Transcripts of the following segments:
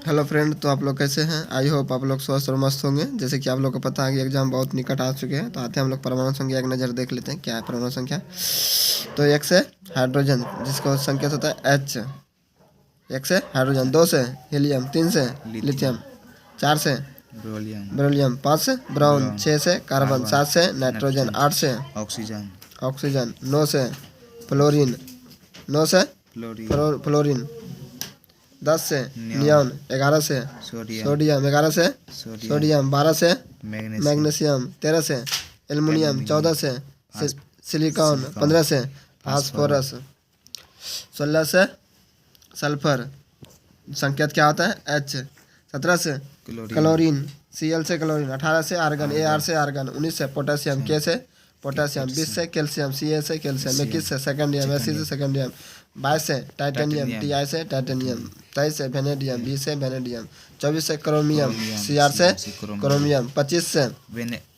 Hello friend, तो आप लोग कैसे हैं? आई होप आप लोग स्वस्थ और मस्त होंगे। जैसे कि आप लोग को पता है कि एग्जाम बहुत निकट आ चुके हैं, तो आते हैं हम लोग परमाणु संख्या एक नज़र देख लेते हैं क्या है परमाणु संख्या। तो एक से हाइड्रोजन, जिसको संकेत होता है एच। एक से हाइड्रोजन, दो से हीलियम, तीन से लिथियम, चार से बेरिलियम, बेरिलियम, पाँच से ब्राउन, ब्राउन, छः से कार्बन, सात से नाइट्रोजन, आठ से ऑक्सीजन, ऑक्सीजन, नौ से फ्लोरीन, नौ से फ्लोरीन, फ्लोरीन, 10 से नियॉन, नियॉन, 11 से सोडियम, सोडियम, 11 से सोडियम, 12 से मैग्नीशियम, मैग्नीशियम, 13 से एल्युमिनियम, 14 से सिलिकॉन, 15 से फास्फोरस, 16 से सल्फर, संकेत क्या होता है एच, 17 से क्लोरीन, Cl से क्लोरीन, 18 से आर्गन, Ar से आर्गन, 19 से पोटेशियम, K से पोटेशियम, 20 से कैल्शियम, Ca से कैल्शियम, 21 से सेकेंडियम, Ag से सेकेंडियम, 22 से टाइटेनियम, Ti से टाइटेनियम, 23 से वेनेडियम, V से वेनेडियम, 24 से क्रोमियम, Cr से क्रोमियम, 25 से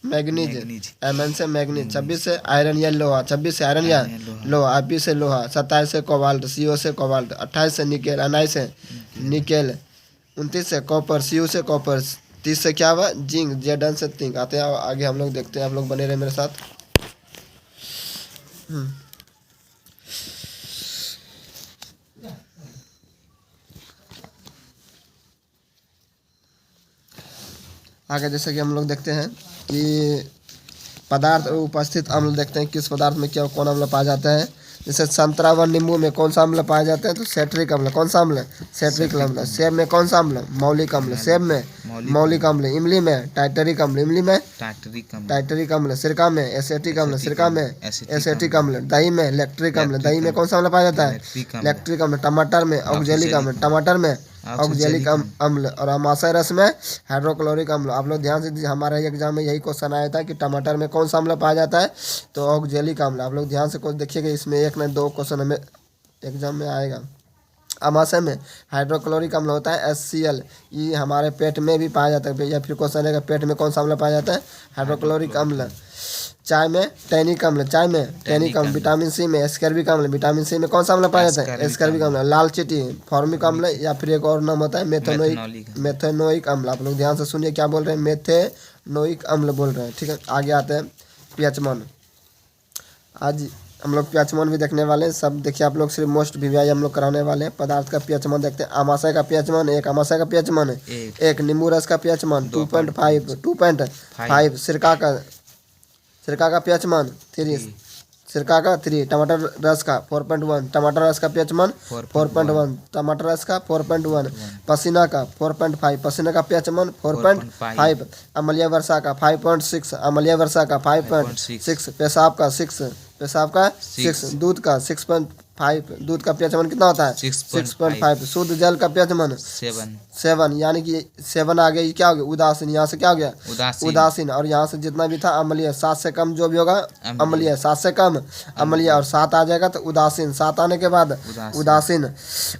मैग्नीज, Mn से मैग्नीज, 26 से आयरन या लोहा, 26 से आयरन या लोहा, Ap से लोहा, 27 से कोबाल्ट, Co से कोबाल्ट, 28 से निकेल, Ni से निकेल, 29 से कॉपर, Cu से कॉपर, 30 से क्या हुआ जिंक, Zn से जिंक। आते हैं आगे हम लोग देखते हैं, आप लोग बने रहे मेरे साथ। आगे जैसे कि हम लोग देखते हैं कि पदार्थ उपस्थित अम्ल देखते हैं किस पदार्थ में क्या कौन अम्ल पाया जाता है। जैसे संतरा व नींबू में कौन सा अम्ल पाया जाता है? तो सेट्रिक अम्ल। कौन सा अम्ल? सेट्रिक अम्ल। सेब में कौन सा अम्ल? मौलिक अम्ल। सेब में मौलिक अम्ल। इमली में टाइटरिक अम्ल। इमली में टाइटरिक अम्ल। सिरका में एसेटिक अम्ल। सिरका में एसेटिक अम्ल। दही में लैक्टिक अम्ल। दही में कौन सा अम्ल पाया जाता है? लैक्टिक अम्ल। टमाटर में ऑक्जेलिक अम्ल। टमाटर में ऑक्जेलिक अम्ल। और अमाशय रस में हाइड्रोक्लोरिक अम्ल। आप लोग ध्यान से दीजिए, हमारे एग्जाम में यही क्वेश्चन आया था कि टमाटर में कौन सा अम्ल पाया जाता है? तो ऑक्जेलिक अम्ल। आप लोग ध्यान से कुछ देखिएगा, इसमें एक न दो क्वेश्चन हमें एग्जाम में आएगा। अमाशय में हाइड्रोक्लोरिक अम्ल होता है HCl। ये हमारे पेट में भी पाया जाता है, या फिर क्वेश्चन है पेट में कौन सा अम्ल पाया जाता है? हाइड्रोक्लोरिक अम्ल। चाय में टैनिक अम्ल। चाय में टैनिक अम्ल। विटामिन सी में एस्कर्बिक अम्ल। विटामिन सी में कौन सा अम्ल पाया जाता है? एस्कर्बिक अम्ल। लाल चींटी फॉर्मिक अम्ल, या फिर एक और नाम होता है मेथेनोइक अम्ल। आप लोग ध्यान से सुनिए क्या बोल रहे हैं, मेथेनोइक अम्ल बोल रहे हैं। ठीक है, आगे आते हैं पीएच मान। आज हम लोग पीएच मान भी देखने वाले हैं। सब देखिए आप लोग, सिर्फ मोस्ट वीवीआई हम लोग कराने वाले हैं। पदार्थ का पीएच मान देखते हैं। आमाशय का पीएच मान एक, आमाशय का पीएच मान एक, नींबू रस का पीएच मान 2.5, सिरका का पीएच मान 3, सिरका का 3, टमाटर रस का 4.1, टमाटर रस का पीएच मान 4.1, टमाटर रस का 4.1, पसीना का 4.5, पसीना का पीएच मान 4.5, अम्लीय वर्षा का 5.6, अम्लीय वर्षा का 5.6, पेशाब का 6, दूध का 6.5, दूध का पीएच मान कितना होता है? 6.5, शुद्ध जल का पीएच मान 7, यानी कि 7 आ गया। ये क्या हो गया? उदासीन। यहाँ से क्या हो गया? उदासीन। और यहाँ से जितना भी था अम्लीय, 7 से कम जो भी होगा अम्लीय, 7 से कम अम्लीय, और 7 आ जाएगा तो उदासीन। 7 आने के बाद उदासीन।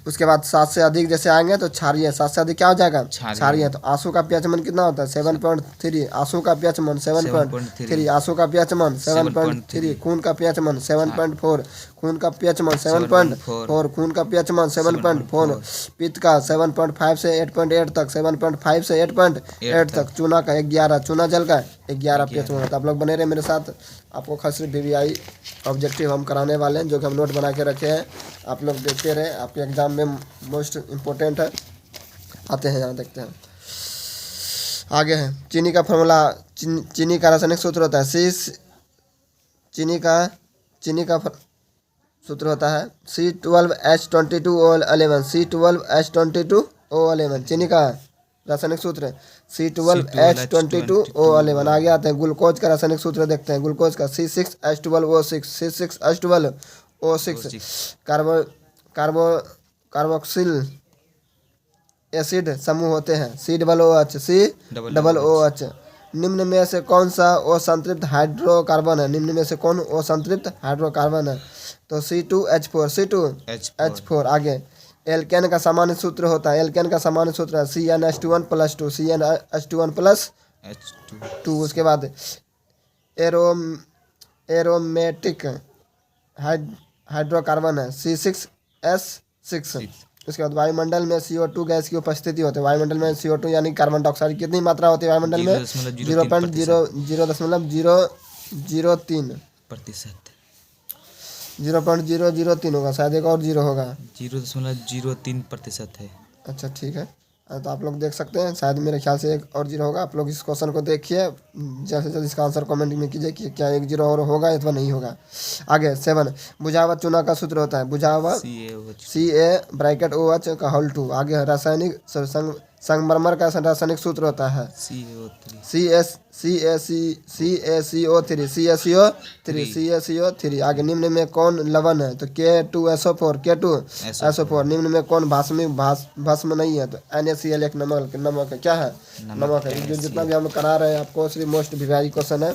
उसके बाद 7 से अधिक जैसे आएंगे तो क्षारीय। 7 से अधिक क्या हो जाएगा? क्षारीय। तो आंसू का पीएच मान कितना होता है? 7.3, आंसू का पीएच मान 7.3, आंसू का पीएच मान 7.3, खून का पीएच मान 7.4, खून का पीएच मान 7.4, खून का पीएच मान 7.4, पित्त का 7.5 से 8.8 तक, 7.5 से 8.8 तक, चूना का 11, चूना जल का 11 पीएच मान होता है। आप लोग बने रहे मेरे साथ, आपको खास वीवीआई ऑब्जेक्टिव हम कराने वाले हैं, जो कि हम नोट बना के रखे हैं। आप लोग देखते रहे, आपके एग्जाम में मोस्ट इम्पोर्टेंट है। आते हैं यहाँ देखते हैं, आगे है चीनी का फॉर्मूला। चीनी का रासायनिक सूत्र होता है चीनी का सूत्र होता है C12H22O11, C12H22O11, चीनी का रासायनिक सूत्र C12H22O11। आगे आते हैं ग्लूकोज का रासायनिक सूत्र देखते हैं। ग्लूकोज का C6H12O6, कार्बोक्सिल एसिड समूह होते हैं COOH। निम्न में से कौन सा असंतृप्त हाइड्रोकार्बन है? निम्न में से कौन असंतृप्त हाइड्रोकार्बन है? तो C2H4। आगे एल्केन का सामान्य सूत्र होता है, एल्केन का सामान्य सूत्र है CnH2n+2, CnH2n+2। उसके बाद एरोमेटिक हाइड्रोकार्बन है C6H6। उसके बाद वायुमंडल में CO2 गैस की उपस्थिति होती है। वायुमंडल में CO2 यानी कार्बन डाइऑक्साइड की कितनी मात्रा होती है वायुमंडल में? 0.003%। 0.003 होगा, शायद एक और जीरो होगा। 0.03% है। अच्छा ठीक है। तो आप लोग देख सकते हैं, शायद मेरे ख्याल से एक और जीरो होगा। आप लोग इस क्वेश्चन को देखिए, जल्द से जल्द इसका आंसर कमेंट में कीजिए कि क्या एक जीरो और होगा अथवा नहीं होगा। आगे 7, बुझा हुआ चूना का सूत्र होता है। बुझा हुआ CA का होल 2। आगे रासायनिक संगमरमर का रासायनिक सूत्र होता है CaCO3। आगे निम्न में कौन लवण है? तो K2SO4 निम्न में कौन भस्म नहीं है? तो NaCl एक नमक है। क्या है? नमक है। जो जितना भी हम करा रहे हैं आपको सिर्फ मोस्ट वीआईपी क्वेश्चन है,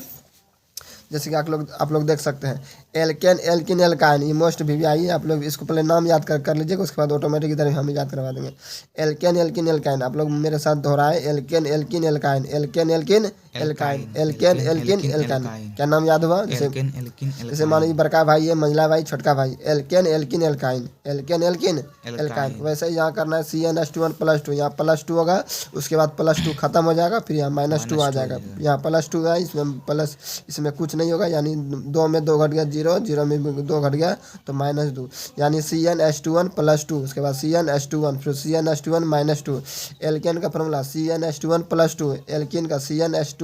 जैसे कि आप लोग देख सकते हैं। एल्केन एल्किन एल्काइन, ये मोस्ट वीआईपी है। आप लोग इसको पहले नाम याद कर लीजिएगा, उसके बाद ऑटोमेटिक इधर हम याद करवा देंगे। एल्केन एल्किन एल्काइन, आप लोग मेरे साथ दोहराए। Alkane alkene alkyne, alkane alkene alkyne, alkane alkene alkyne. क्या नाम याद हुआ? जैसे मान लीजिए बड़का भाई है, मंझला भाई, छोटका भाई। Alkane alkene alkyne, alkane alkene alkyne. वैसे ही यहाँ करना है CnH2n+2। यहाँ +2 होगा, उसके बाद +2 खत्म हो जाएगा, फिर यहाँ -2 आ जाएगा। यहाँ +2 है, इसमें प्लस, इसमें कुछ नहीं होगा, यानी 2 में 2 घट गया 0, 0 में 2 घट गया तो -2, यानी CnH2n+2। उसके बाद CnH2n, फिर CnH2n-2। एल्केन का फॉर्मूला CnH2n+2, एल्किन का CnH2n,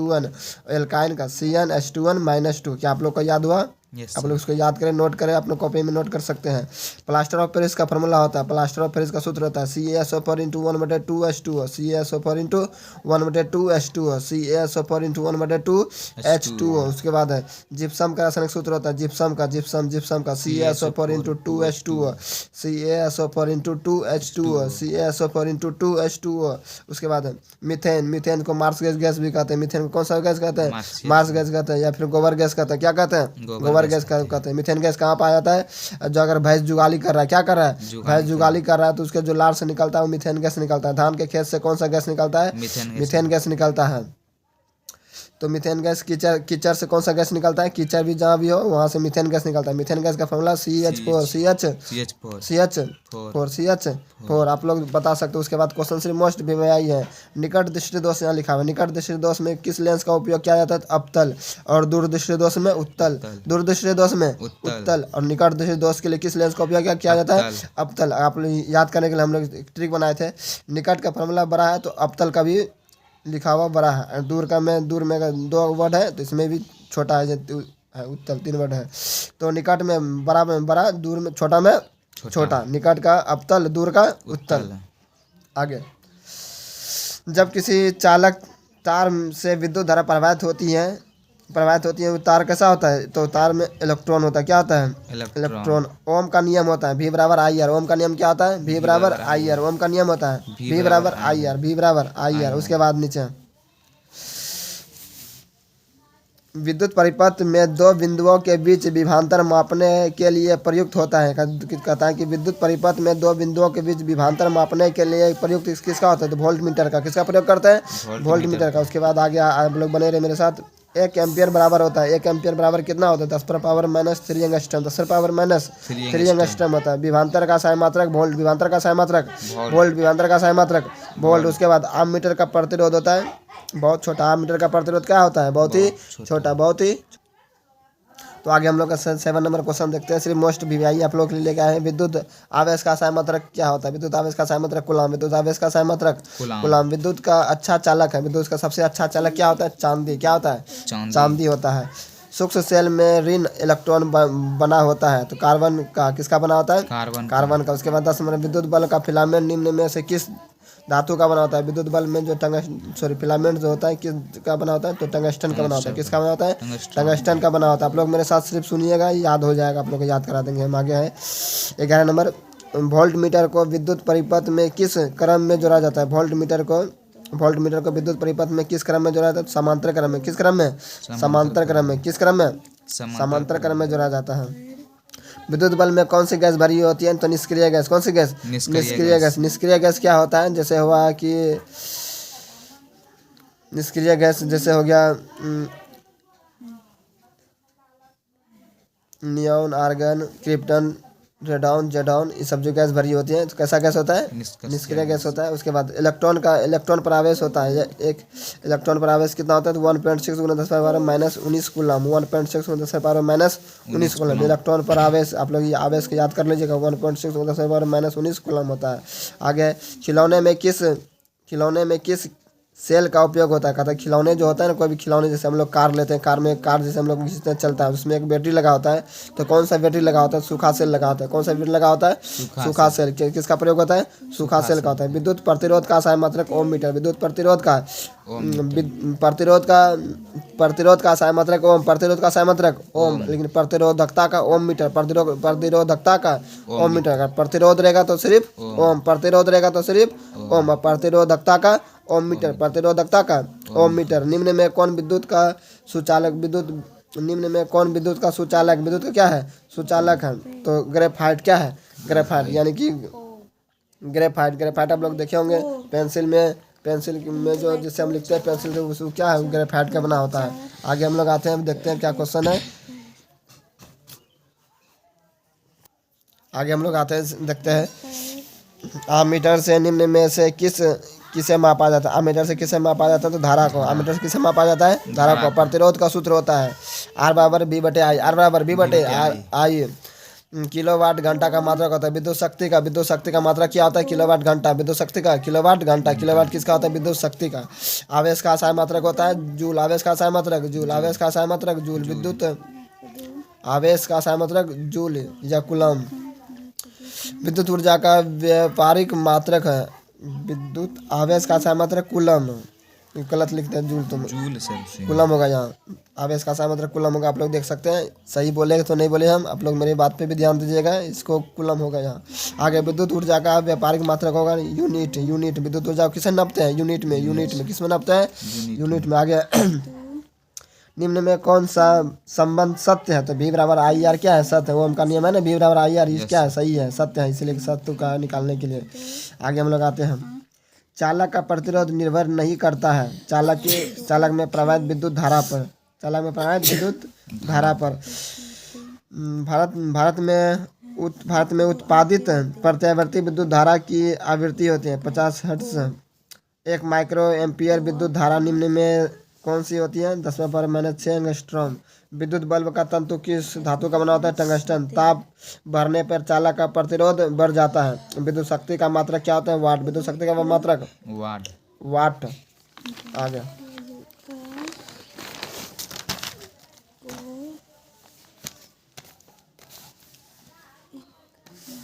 एल्काइन का CnH2n-2। क्या आप लोग को याद हुआ? आप लोग इसको याद करें, नोट करें, अपने कॉपी में नोट कर सकते हैं। प्लास्टर ऑफ पेरिस का फॉर्मूला होता है, प्लास्टर ऑफ पेरिस का सूत्र होता है CaSO4:1/2H2O, CaSO4:1/2H2O, CaSO4:1/2H2O। उसके बाद है जिप्सम का रासायनिक सूत्र होता है, जिप्सम का CaSO4:2H2O, CaSO4:2H2O। उसके बाद है मीथेन को मार्स गैस भी कहते हैं। मीथेन को कौन सा गैस कहते हैं? मार्स गैस कहते हैं, या फिर गोबर गैस कहते हैं। क्या कहते हैं? गोबर गैस कहते हैं। मीथेन गैस कहाँ पाया जाता है? जो अगर भैंस जुगाली कर रहा है, क्या कर रहा है? भैंस जुगाली कर रहा है, तो उसके जो लार से निकलता है वो मीथेन गैस निकलता है। धान के खेत से कौन सा गैस निकलता है? मीथेन गैस निकलता है। तो मीथेन गैस कीचड़ से कौन सा गैस निकलता है? कीचड़ भी जहाँ भी हो वहाँ से मीथेन गैस निकलता है। मीथेन गैस का फॉर्मूला CH4। आप लोग बता सकते हो। उसके बाद क्वेश्चन सिर्फ मोस्ट वीआईपी है। निकट दृष्टि दोष यहाँ लिखा हुआ है। निकट दृष्टि दोष में किस लेंस का उपयोग किया जाता है? अवतल। और दूर दृष्टि दोष में उत्तल। दूर दृष्टि दोष में उत्तल, और निकट दृष्टि दोष के लिए किस लेंस का उपयोग किया जाता है? अवतल। आप लोग याद करने के लिए हम लोग ट्रिक बनाए थे। निकट का फॉर्मूला बड़ा है तो अवतल का भी लिखा हुआ बड़ा है। दूर में 2 वर्ड है तो इसमें भी छोटा है, उत्तल 3 वर्ड है। तो निकट में बड़ा में बड़ा, दूर में छोटा में छोटा। निकट का अवतल, दूर का उत्तल। आगे, जब किसी चालक तार से विद्युत धारा प्रवाहित होती है, वो तार कैसा होता है? तो तार में इलेक्ट्रॉन होता है। क्या होता है? इलेक्ट्रॉन। ओम का नियम होता है V=IR। ओम का नियम क्या होता है? V=IR। ओम का नियम होता है V=IR। उसके बाद नीचे विद्युत परिपथ में 2 बिंदुओं के बीच विभवांतर मापने के लिए प्रयुक्त होता है। कहता है कि विद्युत परिपथ में 2 बिंदुओं के बीच विभवांतर मापने के लिए प्रयुक्त किसका होता है? तो वोल्ट मीटर का। किसका प्रयोग करते हैं? वोल्ट मीटर का। उसके बाद आगे आप लोग बने रहे मेरे साथ। 1 एम्पियर बराबर होता है, 1 एम्पियर बराबर कितना होता है? 10⁻³ एंगस्ट्रम। 10⁻³ एंगस्ट्रम होता है। विभवांतर का सहायमात्रक वोल्ट, विभवांतर का सहायमात्रक वोल्ट, विभवांतर का सहायमात्रक वोल्ट। उसके बाद आममीटर का प्रतिरोध होता है बहुत छोटा। आममीटर का प्रतिरोध क्या होता है? बहुत ही छोटा, बहुत ही। तो आगे हम लोग का 7 नंबर क्वेश्चन देखते हैं। सिर्फ मोस्ट वीआईपी आप लोग के लिए लेके आए हैं। विद्युत आवेश का सहायमात्रक क्या होता है? विद्युत आवेश का सहायमात्रक कूलाम। विद्युत आवेश का सहायमात्रक कूलाम। विद्युत का अच्छा चालक है, विद्युत का सबसे अच्छा चालक क्या होता है? चांदी। क्या होता है? चांदी होता है। सूक्ष्म सेल में ऋण इलेक्ट्रॉन बना होता है, तो कार्बन का किसका बना होता है? कार्बन का। उसके बाद 10 नंबर, विद्युत बल्ब का फिलामेंट निम्न में से किस धातु का बना होता है? विद्युत बल्ब में जो फिलामेंट जो होता है किसका बना होता है? तो टंगस्टन का बना होता है। किसका बना होता है? टंगस्टन का बना होता है। आप लोग मेरे साथ सिर्फ सुनिएगा, याद हो जाएगा, आप लोग को याद करा देंगे हम। आगे है 11 नंबर, वोल्ट मीटर को विद्युत परिपथ में किस क्रम में जोड़ा जाता है? वोल्ट मीटर को विद्युत परिपथ में किस क्रम में जोड़ा जाता है? समांतर क्रम में। किस क्रम में? समांतर क्रम में। किस क्रम में? समांतर क्रम में जोड़ा जाता है। विद्युत बल्ब में कौन सी गैस भरी होती है? तो निष्क्रिय गैस। कौन सी गैस? निष्क्रिय गैस। निष्क्रिय गैस क्या होता है? जैसे हुआ कि निष्क्रिय गैस जैसे हो गया नियॉन, आर्गन, क्रिप्टन, रेडॉन, जेडॉन, ये सब जो गैस भरी होती है, तो कैसा गैस होता है? निष्क्रिय गैस होता है। उसके बाद इलेक्ट्रॉन पर आवेश होता है। एक इलेक्ट्रॉन पर आवेश कितना होता है? तो 1.6 × 10⁻⁻19 कूलम। 1.6 × 10⁻⁻19 कूलम इलेक्ट्रॉन पर आवेश। आप लोग ये आवेश को याद कर लीजिएगा, 1.6 × 10⁻⁻19 कूलम होता है। आगे खिलौने में किस सेल का उपयोग होता है? कहता है खिलौने जो होता है ना, कोई भी खिलौने, जैसे हम लोग कार लेते हैं, कार जैसे हम लोग खींचते हैं, चलता है, उसमें एक बैटरी लगा होता है। तो कौन सा बैटरी लगा होता है? सूखा सेल लगा होता है। कौन सा बैटरी लगा होता है? सूखा सेल। किसका प्रयोग होता है? सूखा सेल का होता है। विद्युत प्रतिरोध का सहायक मात्रक ओम मीटर। विद्युत प्रतिरोध का सहायक मात्रक ओम। प्रतिरोध का सहायक मात्रक ओम, लेकिन प्रतिरोधकता का ओम मीटर। प्रतिरोधकता का ओम मीटर। अगर प्रतिरोध रहेगा तो सिर्फ ओम, प्रतिरोध रहेगा तो सिर्फ ओम, और प्रतिरोधकता का ओम मीटर। प्रतिरोधकता का ओम मीटर। निम्न में कौन विद्युत का सुचालक विद्युत का क्या है? सुचालक है। तो ग्रेफाइट क्या है? ग्रेफाइट यानी कि ग्रेफाइट आप लोग देखे होंगे पेंसिल में जो जिससे हम लिखते हैं पेंसिल से, उसको क्या है? ग्रेफाइट का बना होता है। आगे हम लोग आते हैं, देखते हैं क्या क्वेश्चन है। आगे हम लोग आते हैं, देखते हैं। आमीटर से निम्न में से किसे मापा जाता है? आमीटर से किसे मापा जाता है? तो धारा को। आमीटर से किसे मापा जाता है? धारा को। प्रतिरोध का सूत्र होता है R = V/I। R = V/I। Kilowatt घंटा का मात्रक होता है। विद्युत शक्ति का मात्रक क्या होता है? किलोवाट घंटा। विद्युत शक्ति का किलोवाट घंटा। किलोवाट किसका होता है? विद्युत शक्ति का। आवेश का सहायक मात्रक होता है जूल। आवेश का सहायक मात्रक जूल। आवेश का सहायक मात्रक जूल। विद्युत आवेश का सहायक मात्रक जूल या कूलम। विद्युत ऊर्जा का व्यापारिक मात्रक है। विद्युत आवेश का सहायक मात्रक कूलम। गलत लिखते हैं, जूल कूलम होगा यहाँ। आवेश का सहायक मात्रक कूलम होगा। आप लोग देख सकते हैं, सही बोले तो नहीं बोले हम, आप लोग मेरी बात पे भी ध्यान दीजिएगा। इसको कूलम होगा यहाँ। आगे विद्युत ऊर्जा का व्यापारिक मात्रक होगा यूनिट। विद्युत ऊर्जा किसे नापते हैं? यूनिट में। किस में नापते हैं? यूनिट में। आगे निम्न में कौन सा संबंध सत्य है? तो V/IR क्या है? सत्य है। ओम का नियम है ना, V/IR, ये क्या है? सही है, सत्य है, इसलिए सत्य का निकालने के लिए। आगे हम लोग आते हैं। चालक का प्रतिरोध निर्भर नहीं करता है चालक में प्रवाहित विद्युत धारा पर। भारत में उत्पादित प्रत्यावर्ती विद्युत धारा की आवृत्ति होती है 50 हर्ट्ज। 1 माइक्रो एम्पियर विद्युत धारा निम्न में कौन सी होती है? 10⁻⁻6 एंगस्ट्रॉम। विद्युत बल्ब का तंतु किस धातु का बना होता है? टंगस्टन। ताप बढ़ने पर चालक का प्रतिरोध बढ़ जाता है। विद्युत शक्ति का मात्रक क्या होता है? वाट। विद्युत शक्ति का मात्रक वाट।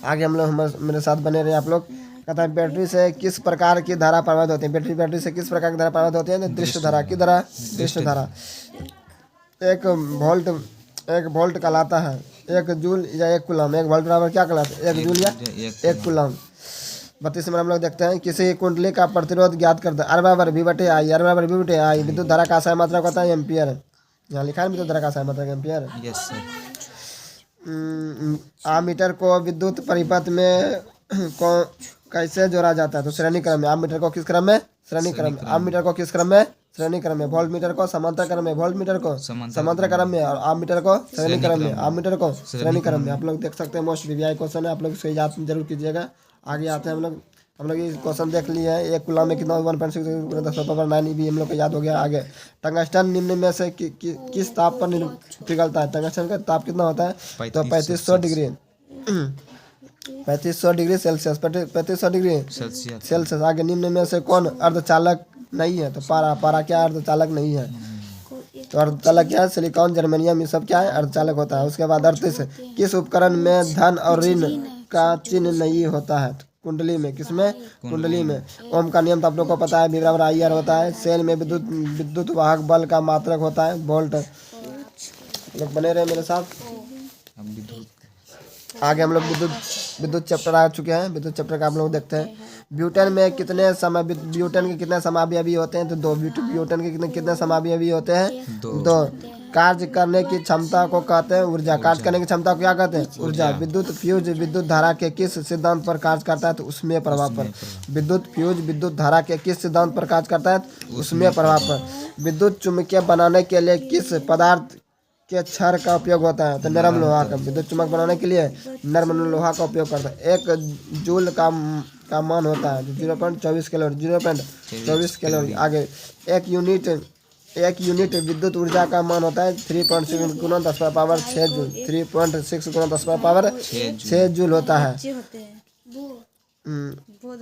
आगे हम लोग मेरे साथ बने रहे आप लोग। कहता है बैटरी से किस प्रकार की धारा प्रवाहित होती है? बैटरी से किस प्रकार की धारा प्रवाहित होती है? दृष्ट धारा। की धारा? दृष्ट धारा। 1 वोल्ट कहलाता है 1 जूल या 1 कूलम। 1 वोल्ट बराबर क्या कहलाता है? 1 जूल या 1 कूलम। 32 नंबर हम लोग देखते हैं। किसी कुंडली का प्रतिरोध ज्ञात करते हैं। R = V/I। विद्युत धारा का सहायक मात्रक होता है एम्पियर। यहाँ लिखा है विद्युत धारा का सहायक मात्रक एम्पियर। आमीटर को विद्युत परिपथ में कैसे जोड़ा जाता है? तो श्रेणी क्रम में। आमीटर को किस क्रम में? श्रेणी क्रम में। आमीटर को किस क्रम में? श्रेणी क्रम में। वोल्ट मीटर को समांतर क्रम में। समांतर क्रम में। और आमीटर को श्रेणी क्रम में। श्रेणी क्रम में। आप लोग देख सकते हैं, मोस्ट VVI क्वेश्चन है, आप लोग इसको याद जरूर कीजिएगा। आगे आते हैं हम लोग ये क्वेश्चन देख लिए हैं। 1 कूलम में कितना? 1.6 × 10⁻⁹ भी हम लोग को याद हो गया। आगे टंगस्टन निम्न में से किस ताप पर पिघलता है? टंगस्टन का ताप कितना होता है? तो 3500 डिग्री 3500 डिग्री सेल्सियस। आगे निम्न में से कौन अर्धचालक नहीं है? तो पारा क्या अर्धचालक नहीं है? तो अर्धचालक क्या है? सिलिकॉन, जर्मेनियम, ये सब क्या है? अर्धचालक होता है। उसके बाद 38 किस उपकरण में धन और ऋण का चिन्ह नहीं होता है? कुंडली में। किसमें? कुंडली में। ओम का नियम तो आप लोग को पता है, V/IR होता है। सेल में विद्युत वाहक बल का मात्रक होता है वोल्ट। लोग बने रहे मेरे साथ। आगे हम लोग विद्युत चैप्टर आ चुके हैं। विद्युत चैप्टर का आप लोग देखते हैं। ब्यूटेन के कितने समावयवी होते हैं? तो 2। ब्यूटेन के कितने समावयवी होते हैं? 2। कार्य करने की क्षमता को कहते हैं ऊर्जा। कार्य करने की क्षमता को क्या कहते हैं? ऊर्जा। विद्युत फ्यूज विद्युत धारा के किस सिद्धांत पर कार्य करता है? तो उसमें प्रभाव पर। विद्युत फ्यूज विद्युत धारा के किस सिद्धांत पर कार्य करता है? उसमें प्रभाव पर। विद्युत चुम्बकीय बनाने के लिए किस पदार्थ के क्षार का उपयोग होता है। तो नरम लोहा का विद्युत चुम्बक बनाने के लिए नरम लोहा का उपयोग करता है। 1 जूल का मान होता है 0.24 कैलोरी, 0.24 कैलोरी। आगे एक यूनिट विद्युत ऊर्जा का मान होता है 3.6 गुना 10⁻6 जूल, 3.6 गुना 10⁻6 जूल होता है।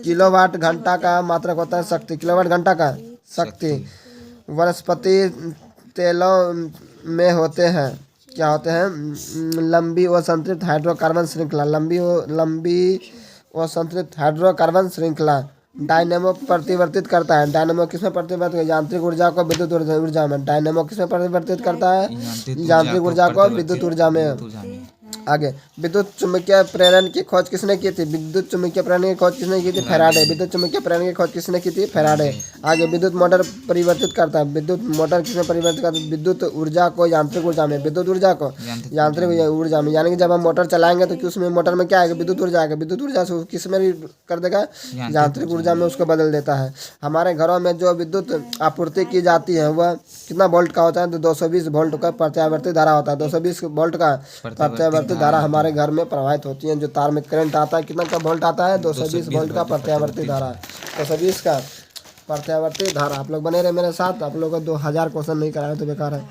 किलोवाट घंटा का मात्रक होता है शक्ति, किलोवाट घंटा का शक्ति। वनस्पति तेलों में होते हैं, क्या होते हैं? लंबी व संतृप्त हाइड्रोकार्बन श्रृंखला, लंबी व संतृप्त हाइड्रोकार्बन श्रृंखला। डायनेमो परिवर्तित करता है, डायनेमो किसमें परिवर्तित करता है? यांत्रिक ऊर्जा को विद्युत ऊर्जा में। डायनेमो किसमें परिवर्तित करता है? यांत्रिक ऊर्जा को विद्युत ऊर्जा में। आगे विद्युत चुम्बकीय प्रेरण की खोज किसने की थी? विद्युत चुम्बकीय प्रेरण की खोज किसने की थी? फैराडे। विद्युत चुम्बकीय प्रेरण की खोज किसने की थी? फैराडे। आगे विद्युत मोटर परिवर्तित करता है, विद्युत मोटर किसमें परिवर्तित करता है? विद्युत ऊर्जा को यांत्रिक ऊर्जा में, विद्युत ऊर्जा को यांत्रिक ऊर्जा में। यानी कि जब हम मोटर चलाएंगे तो उसमें मोटर में क्या आएगा? विद्युत ऊर्जा आएगा, विद्युत ऊर्जा से किस में कर देगा? यांत्रिक ऊर्जा में उसको बदल देता है। हमारे घरों में जो विद्युत आपूर्ति की जाती है वह कितना वोल्ट का होता है? तो 220 वोल्ट का प्रत्यावर्ती धारा होता है। 220 वोल्ट का प्रत्यावर्ती धारा हमारे घर में प्रवाहित होती है। जो तार में करंट आता है कितना का वोल्ट आता है? 220 वोल्ट का प्रत्यावर्ती धारा, 220 का प्रत्यावर्ती धारा। आप लोग बने रहे मेरे साथ, आप लोगों को 2000 क्वेश्चन नहीं कराया तो बेकार है।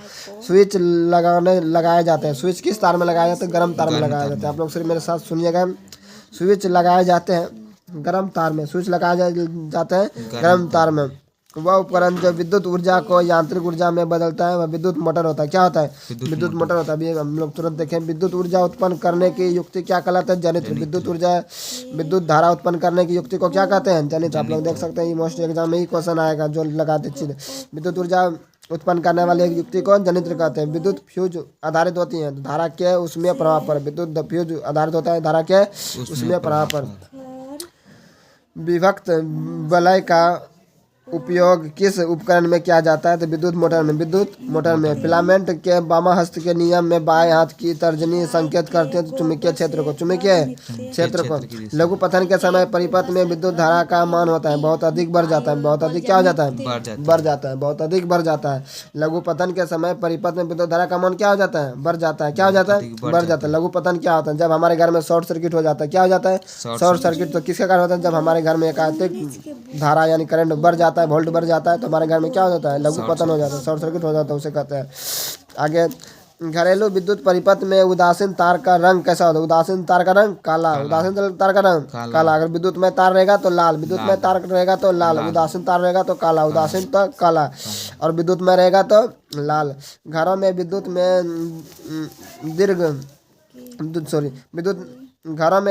स्विच लगाए जाते हैं, स्विच किस तार में लगाए जाते हैं? गर्म तार में लगाए जाते हैं। आप लोग सिर्फ मेरे साथ सुनिएगा, स्विच लगाए जाते हैं गर्म तार में, स्विच लगाए जाते हैं गर्म तार में। वह उपकरण जो विद्युत ऊर्जा को यांत्रिक ऊर्जा में बदलता है वह विद्युत मोटर होता है। क्या होता है? विद्युत मोटर होता है। अभी हम लोग तुरंत देखें, विद्युत ऊर्जा उत्पन्न करने की युक्ति क्या कहलाता है? जनित्र। विद्युत धारा उत्पन्न करने की युक्ति को क्या कहते हैं? जनित्र। आप लोग देख सकते हैं, ये मोस्ट एग्जाम में ही क्वेश्चन आएगा जो लगाते चीज। विद्युत ऊर्जा उत्पन्न करने वाले एक युक्ति को जनित्र कहते हैं। विद्युत फ्यूज आधारित होती है धारा के उसमें प्रभाव पर, विद्युत फ्यूज आधारित होता है धारा के उसमें प्रभाव पर। विभक्त वलय का उपयोग किस उपकरण में किया जाता है? तो विद्युत मोटर में, विद्युत मोटर में। फिलामेंट के वामा हस्त के नियम में बाएं हाथ की तर्जनी संकेत करते हैं तो चुंबकीय क्षेत्र को, चुंबकीय क्षेत्र को। लघु पतन के समय परिपथ में विद्युत धारा का मान होता है बहुत अधिक बढ़ जाता है, बहुत अधिक क्या हो जाता है? बढ़ जाता है, बहुत अधिक बढ़ जाता है। लघु पतन के समय परिपथ में विद्युत धारा का मान क्या हो जाता है? बढ़ जाता है। क्या हो जाता है? बढ़ जाता है। लघु पतन क्या होता है? जब हमारे घर में शॉर्ट सर्किट हो जाता है। क्या हो जाता है? Short circuit. तो किसके कारण होता है? जब हमारे घर में एकाधिक धारा यानी करंट बढ़ जाता है, वोल्ट बढ़ जाता है तो हमारे घर में क्या हो जाता है? लघु पतन हो जाता है, शॉर्ट सर्किट हो जाता है, उसे कहते हैं। आगे घरेलू विद्युत परिपथ में उदासीन तार का रंग कैसा होता है? उदासीन तार का रंग काला, उदासीन तार का रंग काला। अगर विद्युत में तार रहेगा तो लाल, विद्युत में तार रहेगा तो लाल, उदासीन तार रहेगा तो काला, उदासीन तो काला, और विद्युत में रहेगा तो लाल। घरों में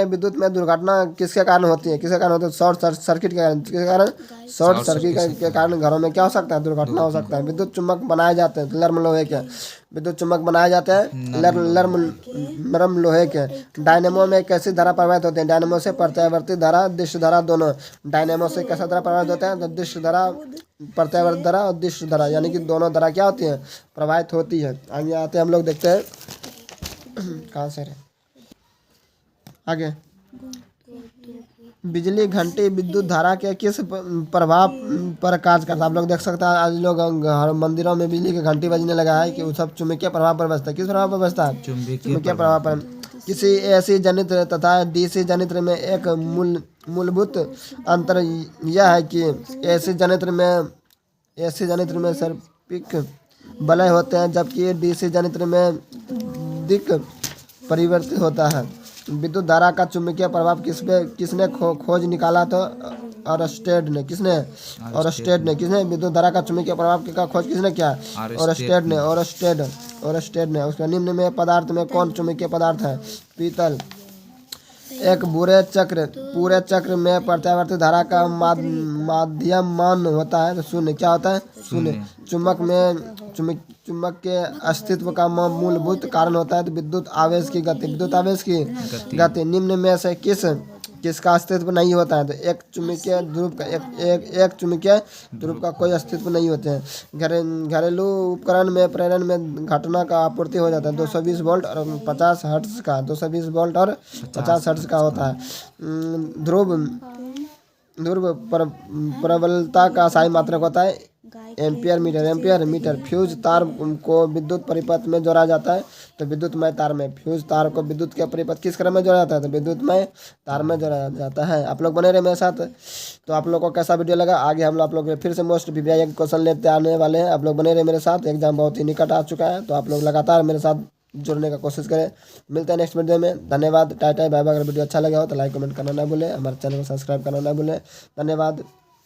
विद्युत में दुर्घटना किसके कारण होती है? किसके कारण होती है? शॉर्ट सर्किट के कारण। किसके कारण? शॉर्ट सर्किट के कारण घरों में क्या हो सकता है? दुर्घटना हो सकता है। विद्युत चुम्बक बनाए जाते हैं नरम लोहे के, विद्युत चुम्बक बनाए जाते हैं नरम लोहे के। डायनेमो में कैसी धारा प्रवाहित होती है? डायनेमो से प्रत्यावर्ती धारा, दिश धारा दोनों। डायनेमो से कैसा धारा प्रवाहित होता है? तो दिश धारा, प्रत्यावर्ती धारा और दिश धारा, यानी कि दोनों धारा क्या होती है? प्रवाहित होती है। आगे आते हैं हम लोग देखते हैं कहाँ से आगे। बिजली घंटी विद्युत धारा के किस प्रभाव पर कार्य करता है? आप लोग देख सकते हैं आज लोग घर मंदिरों में बिजली की घंटी बजने लगा है कि वो सब चुंबकीय प्रभाव पर बजता है। किस प्रभाव पर बजता है? चुंबकीय प्रभाव पर। किसी एसी जनित्र तथा डीसी जनित्र में एक मूलभूत अंतर यह है कि एसी जनित्र में सर्पिक वलय होते हैं जबकि डीसी जनित्र में दिक् परिवर्तित होता है। विद्युत धारा का चुंबकीय प्रभाव किसने खोज निकाला? तो ऑरस्टेड ने। किसने? ऑरस्टेड ने। किसने विद्युत धारा का चुंबकीय प्रभाव का खोज किसने किया? ऑरस्टेड ने। उसके निम्न में पदार्थ में कौन चुंबकीय पदार्थ है? पीतल। एक पूरे चक्र में प्रत्यावर्ती धारा का माध्यम मान होता है तो शून्य। क्या होता है? शून्य। चुंबक के अस्तित्व का मूलभूत कारण होता है तो विद्युत आवेश की गति। विद्युत आवेश की गति। निम्न में से किसका अस्तित्व नहीं होता है? तो एक चुंबकीय ध्रुव का कोई अस्तित्व नहीं होते हैं। घरेलू उपकरण में प्रेरण में घटना का आपूर्ति हो जाता है 220 वोल्ट और 50 हर्ट्ज का, 220 वोल्ट और 50 हर्ट्ज का होता है। ध्रुव प्रबलता का सही मात्रक होता है ampere metre. Ampere metre. Fuse तार को विद्युत परिपथ में जोड़ा जाता है तो विद्युतमय तार में। फ्यूज तार को विद्युत के परिपथ किस क्रम में जोड़ा जाता है तो विद्युतमय तार में जोड़ा जाता है। आप लोग बने रहे मेरे साथ। तो आप लोग को कैसा वीडियो लगा, आगे हम लोग फिर से मोस्ट वीवीआई क्वेश्चन लेते आने वाले हैं। आप लोग बने रहे मेरे साथ। एग्जाम बहुत ही निकट आ चुका है तो आप लोग लगातार मेरे साथ जुड़ने का कोशिश करें। मिलते हैं नेक्स्ट वीडियो में। धन्यवाद। Tata bye bye. अगर वीडियो अच्छा लगा हो तो लाइक कमेंट करना ना भूलें। हमारे चैनल को सब्सक्राइब करना ना भूलें। धन्यवाद।